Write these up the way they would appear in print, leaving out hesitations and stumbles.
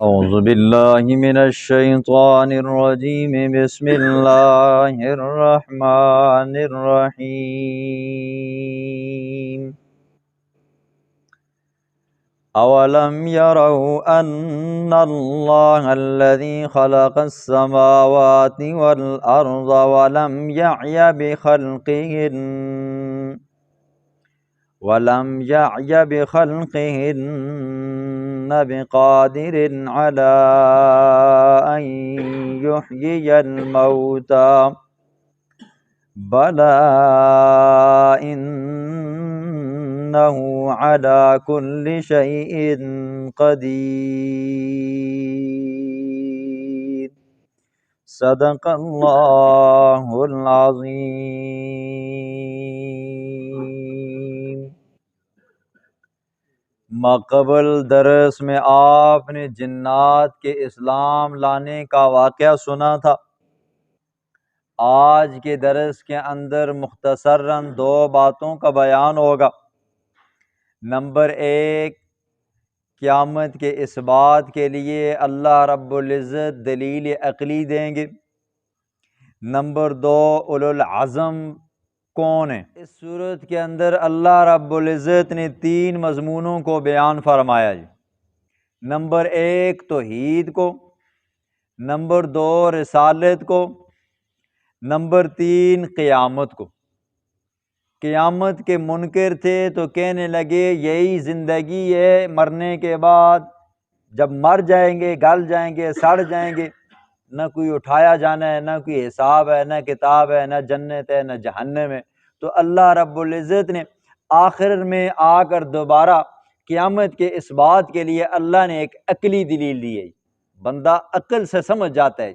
أعوذ بالله من الشيطان الرجيم بسم الله الرحمن الرحيم أولم يروا أن الله الذي خلق السماوات والأرض ولم يعي بخلقهن بقادر على أن يحيي الموتى بلى إنه على كل شيء قدير صدق اللہ العظیم۔ ماقبل درس میں آپ نے جنات کے اسلام لانے کا واقعہ سنا تھا۔ آج کے درس کے اندر مختصراً دو باتوں کا بیان ہوگا۔ نمبر ایک، قیامت کے اس بات کے لیے اللہ رب العزت دلیل عقلی دیں گے۔ نمبر دو، اولو العزم کون ہیں؟ اس صورت کے اندر اللہ رب العزت نے تین مضمونوں کو بیان فرمایا جی۔ نمبر ایک، توحید کو، نمبر دو، رسالت کو، نمبر تین، قیامت کو۔ قیامت کے منکر تھے تو کہنے لگے یہی زندگی ہے، مرنے کے بعد جب مر جائیں گے، گل جائیں گے، سڑ جائیں گے، نہ کوئی اٹھایا جانا ہے، نہ کوئی حساب ہے، نہ کتاب ہے، نہ جنت ہے، نہ جہنم ہے۔ تو اللہ رب العزت نے آخر میں آ کر دوبارہ قیامت کے اس بات کے لیے اللہ نے ایک عقلی دلیل دی ہے۔ بندہ عقل سے سمجھ جاتا ہے۔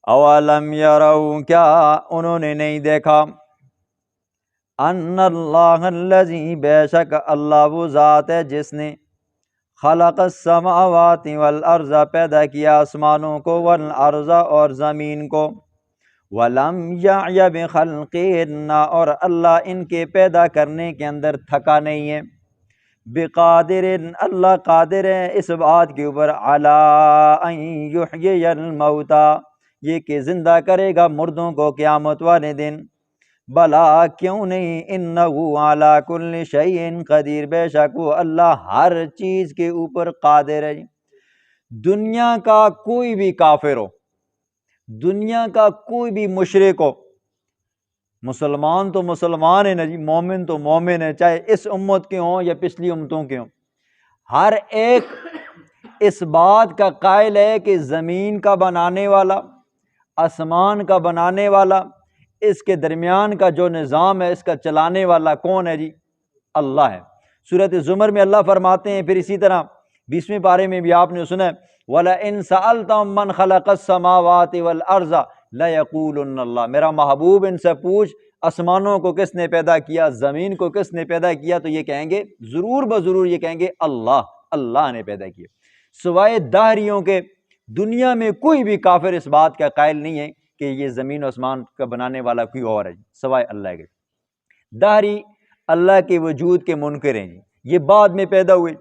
اولم یروا، کیا انہوں نے نہیں دیکھا، ان اللہ الذی، بے شک اللہ وہ ذات ہے جس نے خلق السماوات والارض، پیدا کیا آسمانوں کو، والارض اور زمین کو، ولم یعی بخلقہن، اور اللہ ان کے پیدا کرنے کے اندر تھکا نہیں ہے، بقادر، اللہ قادر ہے اس بات کے اوپر، علی ان یحیی الموتى، یہ کہ زندہ کرے گا مردوں کو قیامت والے دن، بلا کیوں نہیں، انہ علی کل شیء قدیر، بے شک وہ اللہ ہر چیز کے اوپر قادر ہے۔ دنیا کا کوئی بھی کافر ہو، دنیا کا کوئی بھی مشرک ہو، مسلمان تو مسلمان ہے نا جی، مومن تو مومن ہے، چاہے اس امت کے ہوں یا پچھلی امتوں کے ہوں، ہر ایک اس بات کا قائل ہے کہ زمین کا بنانے والا، آسمان کا بنانے والا، اس کے درمیان کا جو نظام ہے، اس کا چلانے والا کون ہے جی؟ اللہ ہے۔ سورۃ زمر میں اللہ فرماتے ہیں، پھر اسی طرح 20ویں پارے میں بھی آپ نے سنا ہے، وَلَئِن سَأَلْتَهُم مَّنْ خَلَقَ السَّمَاوَاتِ وَالْأَرْضَ لَيَقُولُنَّ اللَّهُ، میرا محبوب ان سے پوچھ آسمانوں کو کس نے پیدا کیا، زمین کو کس نے پیدا کیا، تو یہ کہیں گے ضرور بضرور، یہ کہیں گے اللہ، اللہ نے پیدا کیا۔ سوائے دہریوں کے دنیا میں کوئی بھی کافر اس بات کا قائل نہیں ہے کہ یہ زمین و آسمان کا بنانے والا کوئی اور ہے، سوائے اللہ کے۔ دہری اللہ کے وجود کے منکر ہیں جی، یہ بعد میں پیدا ہوئے۔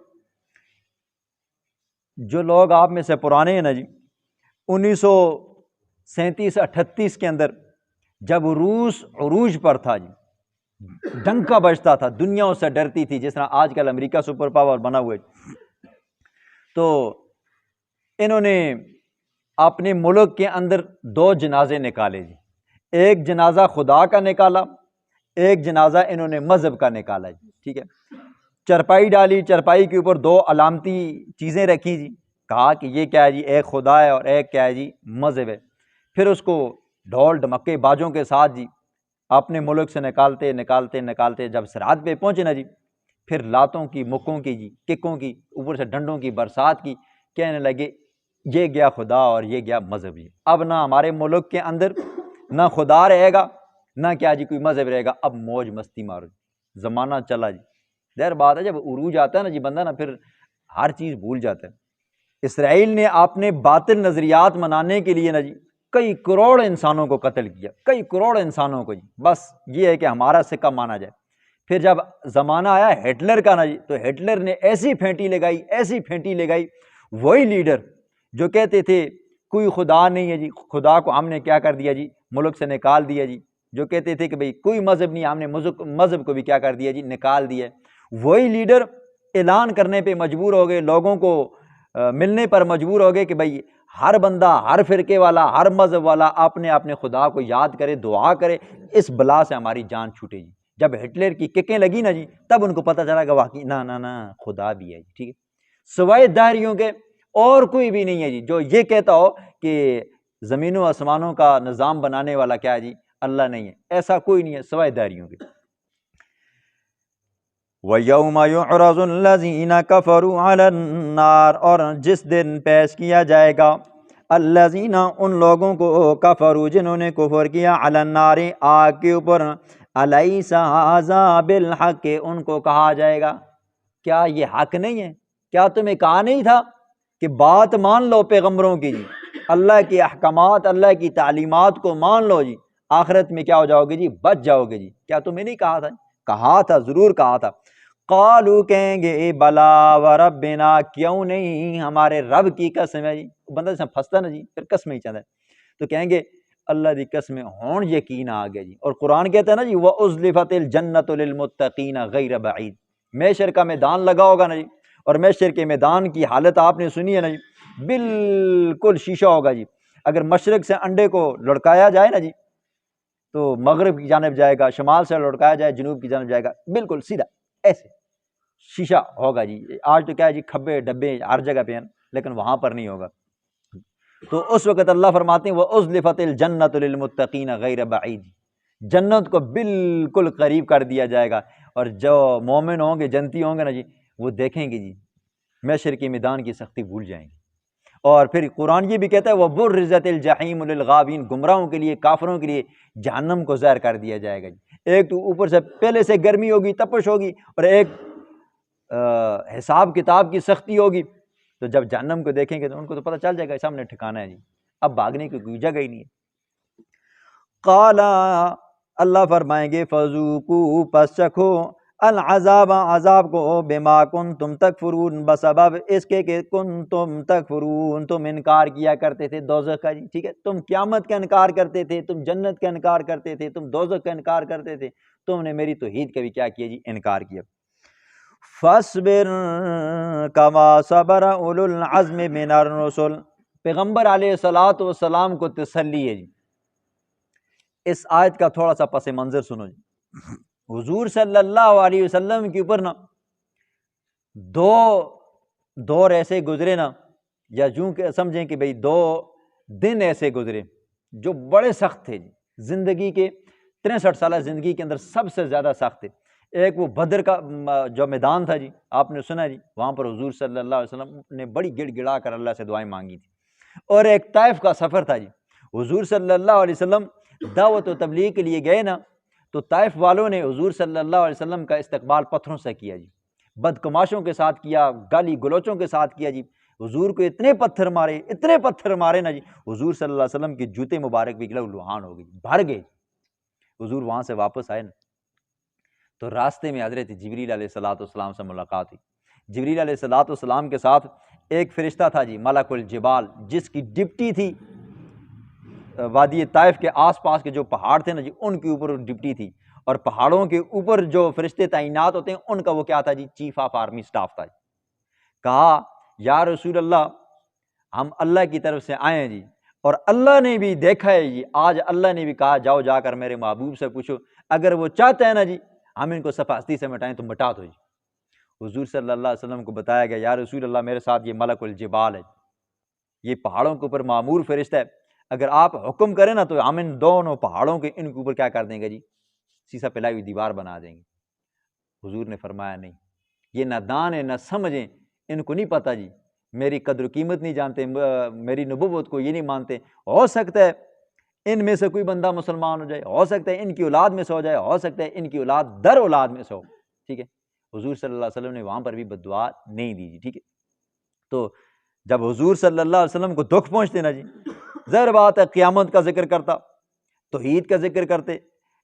جو لوگ آپ میں سے پرانے ہیں نا جی، 1937-38 کے اندر جب روس عروج پر تھا جی، ڈنکا بجتا تھا، دنیا اس سے ڈرتی تھی، جس طرح آج کل امریکہ سپر پاور بنا ہوا ہے، تو انہوں نے اپنے ملک کے اندر دو جنازے نکالے جی، ایک جنازہ خدا کا نکالا، ایک جنازہ انہوں نے مذہب کا نکالا جی، ٹھیک ہے۔ چرپائی ڈالی، چرپائی کے اوپر دو علامتی چیزیں رکھی جی، کہا کہ یہ کیا ہے جی، ایک خدا ہے اور ایک کیا ہے جی، مذہب ہے۔ پھر اس کو ڈھول ڈھمکے باجوں کے ساتھ جی اپنے ملک سے نکالتے نکالتے نکالتے جب سرحد پہ پہنچے نا جی، پھر لاتوں کی، مکوں کی جی، ککوں کی، اوپر سے ڈنڈوں کی برسات کی، کہنے لگے یہ گیا خدا اور یہ گیا مذہب جی۔ اب نہ ہمارے ملک کے اندر نہ خدا رہے گا، نہ کیا جی کوئی مذہب رہے گا، اب موج مستی مارو، زمانہ چلا جی۔ ظاہر بات ہے جب عروج آتا ہے نا جی، بندہ نا پھر ہر چیز بھول جاتا ہے۔ اسرائیل نے اپنے باطل نظریات منانے کے لیے نا جی کئی کروڑ انسانوں کو قتل کیا، کئی کروڑ انسانوں کو جی، بس یہ ہے کہ ہمارا سکہ مانا جائے۔ پھر جب زمانہ آیا ہٹلر کا نا جی، تو ہٹلر نے ایسی پھینٹی لگائی، وہی لیڈر جو کہتے تھے کوئی خدا نہیں ہے جی، خدا کو ہم نے کیا کر دیا جی، ملک سے نکال دیا جی، جو کہتے تھے کہ بھئی کوئی مذہب نہیں، ہم نے مذہب کو بھی کیا کر دیا جی، نکال دیا، وہی لیڈر اعلان کرنے پہ مجبور ہو گئے، لوگوں کو ملنے پر مجبور ہو گئے کہ بھئی ہر بندہ، ہر فرقے والا، ہر مذہب والا اپنے خدا کو یاد کرے، دعا کرے، اس بلا سے ہماری جان چھوٹے جی۔ جب ہٹلر کی ککیں لگی نا جی، تب ان کو پتہ چلا کہ واقعی نا خدا بھی ہے جی، ٹھیک ہے، سوائے داہریوں کے اور کوئی بھی نہیں ہے جی جو یہ کہتا ہو کہ زمین و آسمانوں کا نظام بنانے والا کیا ہے جی، اللہ نہیں ہے، ایسا کوئی نہیں ہے سوائے داہریوں کے۔ وَيَوْمَ يُعْرَضُ الَّذِينَ كَفَرُوا عَلَى النَّارِ، اور جس دن پیش کیا جائے گا الذین، ان لوگوں کو، کفروا جنہوں نے کفر کیا، علی النار، آگ کے اوپر، الیس ھذا بالحق، ان کو کہا جائے گا کیا یہ حق نہیں ہے؟ کیا تمہیں کہا نہیں تھا کہ بات مان لو پیغمبروں کی جی، اللہ کے احکامات، اللہ کی تعلیمات کو مان لو جی، آخرت میں کیا ہو جاؤ گے جی، بچ جاؤ گے جی، کیا تمہیں نہیں کہا تھا؟ کہا تھا، ضرور کہا تھا۔ قالوا، کہیں گے، بلا وربنا، کیوں نہیں، ہمارے رب کی قسم ہے جی، بندہ جیسا پھنستا نا جی، پھر قسم ہی چاہتا ہے، تو کہیں گے اللہ دی قسم ہون یقین آ گیا جی۔ اور قرآن کہتا ہے نا جی، وَأُزْلِفَتِ الْجَنَّةُ لِلْمُتَّقِينَ غَيْرَ بَعِيدٍ، محشر کا میدان لگا ہوگا نا جی، اور محشر کے میدان کی حالت آپ نے سنی ہے نا جی، بالکل شیشہ ہوگا جی، اگر مشرق سے انڈے کو لڑکایا جائے نا جی تو مغرب کی جانب جائے گا، شمال سے لڑکایا جائے جنوب کی جانب جائے گا، بالکل سیدھا ایسے شیشہ ہوگا جی۔ آج تو کیا ہے جی، کھبے ڈبے ہر جگہ پہ ہیں، لیکن وہاں پر نہیں ہوگا۔ تو اس وقت اللہ فرماتے ہیں وَأُزْلِفَتِ الْجَنَّةُ لِلْمُتَّقِينَ غَيْرَ بَعِيدٍ، جنت کو بالکل قریب کر دیا جائے گا، اور جو مومن ہوں گے، جنتی ہوں گے نا جی، وہ دیکھیں گے جی محشر کے میدان کی سختی بھول جائیں گے۔ اور پھر قرآن یہ بھی کہتا ہے وَبُرِّزَتِ الْجَحِيمُ لِلْغَاوِينَ، گمراہوں کے لیے، کافروں کے لیے جہنم کو ظاہر کر دیا جائے گا جی۔ ایک تو اوپر سے پہلے سے گرمی ہوگی، تپش ہوگی، اور ایک حساب کتاب کی سختی ہوگی، تو جب جہنم کو دیکھیں گے تو ان کو تو پتہ چل جائے گا سامنے ٹھکانا ہے جی، اب بھاگنے کی کوئی جگہ ہی نہیں ہے۔ قال، اللہ فرمائیں گے فذوقوا، پس چکھو، العذاب، عذاب کو، بما کنتم تکفرون، بسبب اس کے کہ کنتم تکفرون، تم انکار کیا کرتے تھے دوزخ کا جی، ٹھیک ہے، تم قیامت کا انکار کرتے تھے، تم جنت کا انکار کرتے تھے، تم دوزخ کا انکار کرتے تھے، تم نے میری توحید کا بھی کیا کیا جی، انکار کیا۔ فاصبر کما صبر اولو العزم من الرسل، پیغمبر علیہ الصلوۃ والسلام کو تسلی ہے جی۔ اس آیت کا تھوڑا سا پس منظر سنو جی۔ حضور صلی اللہ علیہ وسلم کے اوپر نا دو دور ایسے گزرے نا، یا یوں کہ سمجھیں کہ بھئی دو دن ایسے گزرے جو بڑے سخت تھے جی، زندگی کے 63 سالہ زندگی کے اندر سب سے زیادہ سخت تھے۔ ایک وہ بدر کا جو میدان تھا جی، آپ نے سنا جی، وہاں پر حضور صلی اللہ علیہ وسلم نے بڑی گڑ گڑا کر اللہ سے دعائیں مانگی تھی۔ اور ایک طائف کا سفر تھا جی، حضور صلی اللہ علیہ وسلم دعوت و تبلیغ کے لیے گئے نا، تو طائف والوں نے حضور صلی اللہ علیہ وسلم کا استقبال پتھروں سے کیا جی، بدکماشوں کے ساتھ کیا، گالی گلوچوں کے ساتھ کیا جی، حضور کو اتنے پتھر مارے نا جی، حضور صلی اللہ علیہ وسلم کے جوتے مبارک بھی لہو لہان ہو گئی، بھر گئے۔ حضور وہاں سے واپس آئے نا، تو راستے میں حضرت جبریل علیہ السلام سے ملاقات ہوئی۔ جبریل علیہ السلام کے ساتھ ایک فرشتہ تھا جی، ملک الجبال، جس کی ڈپٹی تھی وادی طائف کے آس پاس کے جو پہاڑ تھے نا جی، ان کے اوپر ڈپٹی تھی، اور پہاڑوں کے اوپر جو فرشتے تعینات ہوتے ہیں ان کا وہ کیا تھا جی، چیف آف آرمی سٹاف تھا جی۔ کہا یا رسول اللہ، ہم اللہ کی طرف سے آئے ہیں جی، اور اللہ نے بھی دیکھا ہے جی، آج اللہ نے بھی کہا جاؤ جا کر میرے محبوب سے پوچھو، اگر وہ چاہتے ہیں نا جی ہم ان کو صفاستی سے مٹائیں تو مٹا دو جی۔ حضور صلی اللہ علیہ وسلم کو بتایا گیا یا رسول اللہ، میرے ساتھ یہ ملک الجبال ہے، یہ پہاڑوں کے اوپر معمور فرشتہ ہے، اگر آپ حکم کریں نا تو ہم ان دونوں پہاڑوں کے ان کے اوپر کیا کر دیں گے جی، سیسا پلائی ہوئی دیوار بنا دیں گے۔ حضور نے فرمایا نہیں، یہ نہ دان ہے نہ سمجھیں، ان کو نہیں پتہ جی، میری قدر و قیمت نہیں جانتے، میری نبوت کو یہ نہیں مانتے، ہو سکتا ہے ان میں سے کوئی بندہ مسلمان ہو جائے، ہو سکتا ہے ان کی اولاد میں سے ہو جائے، ہو سکتا ہے ان کی اولاد در اولاد میں سے ہو، ٹھیک ہے۔ حضور صلی اللہ علیہ وسلم نے وہاں پر بھی بد دعا نہیں دی جی، ٹھیک ہے۔ تو جب حضور صلی اللہ علیہ وسلم کو دکھ پہنچتے نا جی، ظاہر بات ہے قیامت کا ذکر کرتا، توحید کا ذکر کرتے،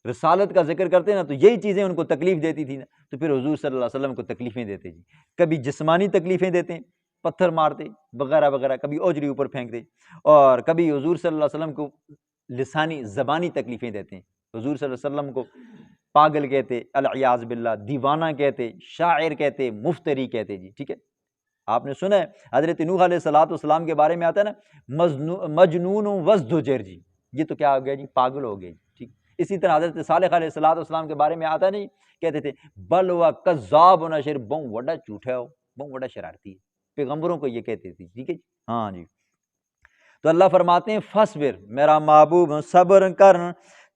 رسالت کا ذکر کرتے نا تو یہی چیزیں ان کو تکلیف دیتی تھی نا، تو پھر حضور صلی اللہ علیہ وسلم کو تکلیفیں دیتے جی، کبھی جسمانی تکلیفیں دیتے ہیں، پتھر مارتے وغیرہ وغیرہ، کبھی اوجری اوپر پھینکتے، اور کبھی حضور صلی اللہ علیہ وسلم کو لسانی زبانی تکلیفیں دیتے ہیں، حضور صلی اللہ علیہ وسلم کو پاگل کہتے، العیاذ باللہ، دیوانہ کہتے، شاعر کہتے، مفتری کہتے جی، ٹھیک ہے۔ آپ نے سنا ہے حضرت نوح علیہ السلام کے بارے میں آتا ہے نا مجنون وازدجر جی، یہ تو کیا ہو گیا جی، پاگل ہو گئے جی، ٹھیک۔ اسی طرح حضرت صالح علیہ السلام کے بارے میں آتا ہے نہیں، کہتے تھے بل و کذاب نشر، بہت بڑا جھوٹا ہو، بہت بڑا شرارتی ہے، پیغمبروں کو یہ کہتے تھے، ٹھیک ہے جی، ہاں جی۔ تو اللہ فرماتے ہیں فصبر، میرا محبوب صبر کر،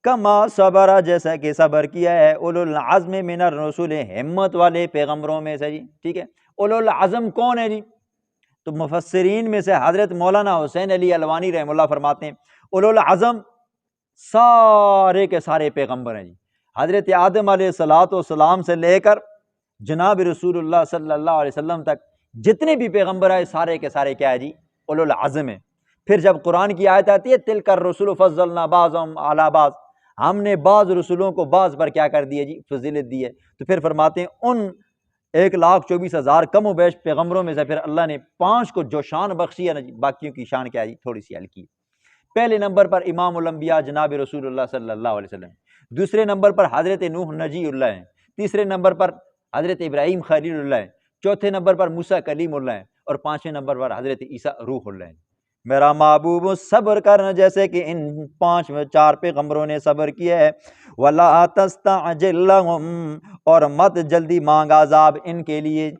کما صبر، جیسا کہ صبر کیا ہے اولو العزم من الرسول، ہمت والے پیغمبروں میں سے جی، ٹھیک ہے۔ اولو العزم کون ہے جی؟ تو مفسرین میں سے حضرت مولانا حسین علی الوانی رحمہ اللہ فرماتے ہیں اولو العزم سارے کے سارے پیغمبر ہیں جی، حضرت آدم علیہ السلام سے لے کر جناب رسول اللہ صلی اللہ علیہ وسلم تک جتنے بھی پیغمبر آئے سارے کے سارے کیا ہے جی، اولو العزم ہیں۔ پھر جب قرآن کی آیت آتی ہے تلک الرسل فضلنا بعضهم علی بعض، ہم نے بعض رسولوں کو بعض پر کیا کر دیا جی، فضیلت دی ہے، تو پھر فرماتے ہیں ان 1,24,000 کم و بیش پیغمبروں میں سے پھر اللہ نے 5 کو جو شان بخشی ہے نا جی، باقیوں کی شان کیا ہے جی، تھوڑی سی ہلکی ہے۔ پہلے نمبر پر امام الانبیاء جناب رسول اللہ صلی اللہ علیہ وسلم، دوسرے نمبر پر حضرت نوح نجی اللہ ہیں، تیسرے نمبر پر حضرت ابراہیم خلیل اللہ ہیں، چوتھے نمبر پر موسیٰ کلیم اللہ ہیں، اور 5ویں نمبر پر حضرت عیسیٰ روح اللہ ہیں۔ میرا محبوب صبر کرنا جیسے کہ ان 4 پیغمبروں نے صبر کیا ہے، وَلَا تَسْتَعْجِلْ لَهُمْ، اور مت جلدی مانگ عذاب ان کے لیے،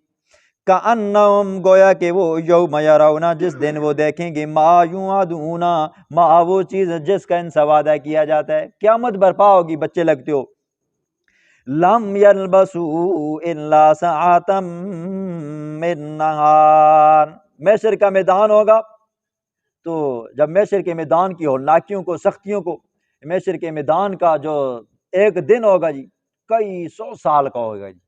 کَأَنَّهُمْ، گویا کہ وہ یوم یرون، جس دن وہ دیکھیں گے، ما یوعدون، ما وہ چیز جس کا ان سے وعدہ کیا جاتا ہے، قیامت برپا ہوگی، بچے لگتے ہو، لم یلبسوا الا ساعۃ من نہار، محشر کا میدان ہوگا، تو جب محشر کے میدان کی ہولناکیوں کو، سختیوں کو، محشر کے میدان کا جو ایک دن ہوگا جی، کئی 100 سال کا ہوگا جی،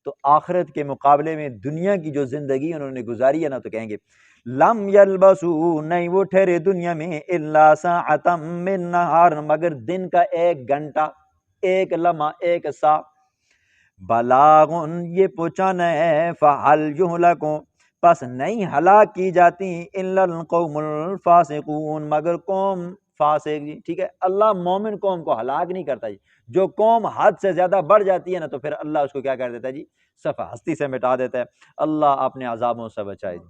تو آخرت کے مقابلے میں دنیا کی جو زندگی انہوں نے گزاری ہے نا، تو کہیں گے لم یلبسوا، نہیں وہ ٹھہرے دنیا میں، الا ساعۃ من نہار، مگر دن کا 1 گھنٹہ، 1 لمحہ، 1 سا، بلاغن، یہ پہنچانا ہے، فہل یہلک، پس نہیں ہلاک کی جاتی، الا القوم الفاسقون، مگر قوم فاسق جی، ٹھیک ہے۔ اللہ مومن قوم کو ہلاک نہیں کرتا جی، جو قوم حد سے زیادہ بڑھ جاتی ہے نا، تو پھر اللہ اس کو کیا کر دیتا ہے جی، صفحہ ہستی سے مٹا دیتا ہے۔ اللہ اپنے عذابوں سے بچائے جی۔